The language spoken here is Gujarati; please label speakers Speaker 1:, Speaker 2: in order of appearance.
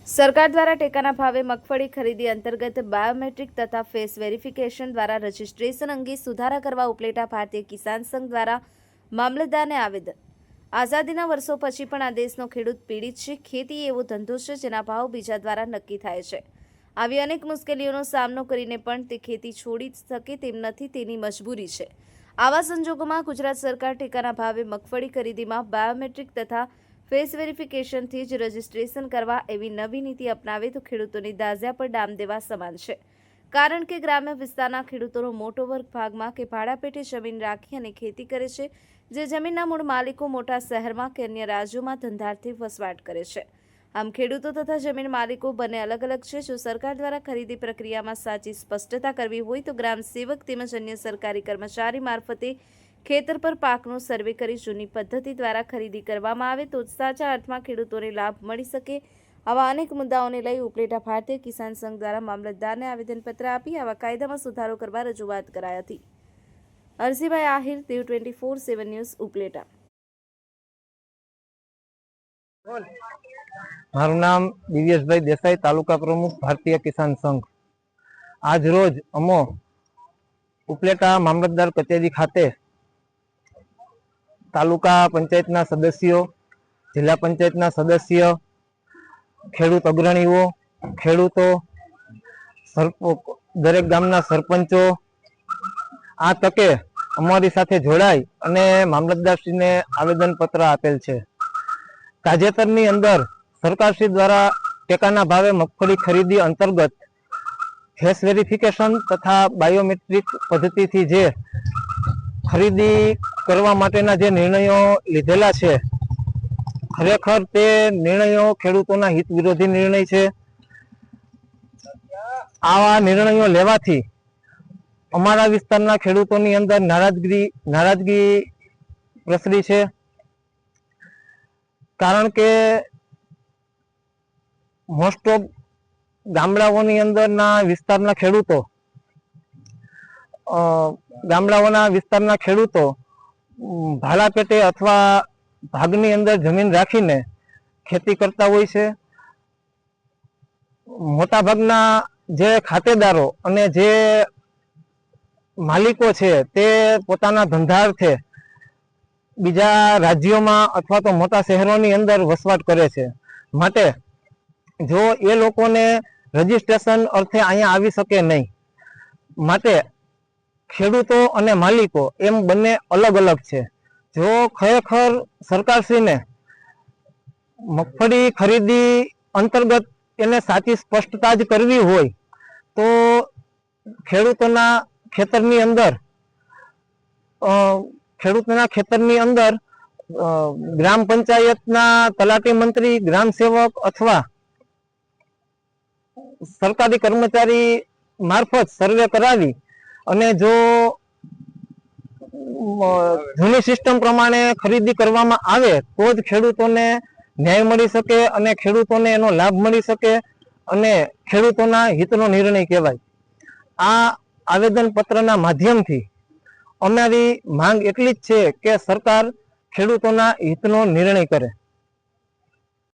Speaker 1: સરકાર દ્વારા ટેકાના ભાવે મગફળી ખરીદી અંતર્ગત બાયોમેટ્રિક તથા ફેસ વેરિફિકેશન દ્વારા રજીસ્ટ્રેશન અંગે સુધારા કરવા ઉપલેટા ભારતીય કિસાન સંઘ દ્વારા મામલતદારને આવેદન। આઝાદીના વર્ષો પછી પણ આ દેશનો ખેડૂત પીડિત છે। ખેતી એવો ધંધો છે જેના ભાવ બીજા દ્વારા નક્કી થાય છે। આવી અનેક મુશ્કેલીઓનો સામનો કરીને પણ તે ખેતી છોડી શકે તેમ નથી, તેની મજબૂરી છે। આવા સંજોગોમાં ગુજરાત સરકાર ટેકાના ભાવે મગફળી ખરીદીમાં બાયોમેટ્રિક તથા ફેસ વેરિફિકેશનથી જ રજીસ્ટ્રેશન કરવા એવી નવી નીતિ અપનાવે તો ખેડૂતોની દાઝ્યા પર ડામ દેવા સમાન છે। કારણ કે ગ્રામ્ય વિસ્તારના ખેડૂતોનો મોટો વર્ગ ભાગમાં કે ભાડા પેટે જમીન રાખી અને ખેતી કરે છે, જે જમીનના મૂળ માલિકો મોટા શહેરમાં કે અન્ય રાજ્યોમાં ધંધાર્થે વસવાટ કરે છે। આમ ખેડૂતો તથા જમીન માલિકો બંને અલગ અલગ છે। જો સરકાર દ્વારા ખરીદી પ્રક્રિયામાં સાચી સ્પષ્ટતા કરવી હોય તો ગ્રામ સેવક તેમજ અન્ય સરકારી કર્મચારી મારફતે ખેતર પર પાકનો સર્વે કરી જૂની પદ્ધતિ દ્વારા ખરીદી કરવામાં આવે તો સાચા અર્થમાં ખેડૂતોને લાભ મળી શકે। આવા અનેક મુદ્દાઓને લઈ ઉપલેટા ભારતીય કિસાન સંઘ દ્વારા મામલતદારને આવેદનપત્ર આપી આવા કાયદામાં સુધારો કરવા રજૂઆત કરાઈ હતી। અરજીભાઈ આહિર, દેવ 24/7 ન્યૂઝ, ઉપલેટા।
Speaker 2: મારું નામ દિવ્યેશભાઈ દેસાઈ, તાલુકા પ્રમુખ ભારતીય કિસાન સંઘ। આજ રોજ અમો ઉપલેટા મામલતદાર કચેરી ખાતે તાલુકા પંચાયતના સદસ્યો, જિલ્લા પંચાયતના સદસ્ય, ખેડૂત અગ્રણીઓ, ખેડૂતો, દરેક ગામના સરપંચો આ તકે અમારી સાથે જોડાઈ અને મામલતદારશ્રીને આવેદનપત્ર આપેલ છે। તાજેતરની અંદર સરકારશ્રી દ્વારા ટેકાના ભાવે મગફળી ખરીદી અંતર્ગત ફેસ વેરિફિકેશન તથા બાયોમેટ્રિક પદ્ધતિથી જે ખરીદી કરવા માટેના જે નિર્ણયો લીધેલા છે, ખરેખર તે નિર્ણયો ખેડૂતોના હિત વિરોધી નિર્ણય છે। આવા નિર્ણયો લેવાથી અમારા વિસ્તારના ખેડૂતોની અંદર નારાજગી પ્રસરી છે। કારણ કે મોસ્ટ ઓફ ગામડાઓની અંદરના વિસ્તારના ખેડૂતો ભાડા પેટે અથવા ભાગની અંદર જમીન રાખીને ખેતી કરતા હોય છે। મોટાભાગના જે ખાતેદારો અને જે માલિકો છે તે પોતાના ધંધાર્થે બીજા રાજ્યોમાં અથવા તો મોટા શહેરોની અંદર વસવાટ કરે છે। માટે જો એ લોકોને રજીસ્ટ્રેશન અર્થે અહીંયા આવી શકે નહીં, માટે ખેડૂતો અને માલિકો એમ બંને અલગ અલગ છે। જો ખરેખર સરકારશ્રીને મગફળી ખરીદી અંતર્ગત એને સાચી સ્પષ્ટતા જ કરવી હોય તો ખેડૂતોના ખેતરની અંદર ગ્રામ પંચાયતના તલાટી મંત્રી, ગ્રામ સેવક અથવા સરકારી કર્મચારી મારફત સર્વે કરાવી અને જો જૂની સિસ્ટમ પ્રમાણે ખરીદી કરવામાં આવે તો જ ખેડૂતોને ન્યાય મળી શકે અને ખેડૂતોને એનો લાભ મળી શકે અને ખેડૂતોના હિતનો નિર્ણય કહેવાય। આ આવેદનપત્રના માધ્યમથી અમારી માંગ એટલી જ છે કે સરકાર ખેડૂતોના હિતનો નિર્ણય કરે।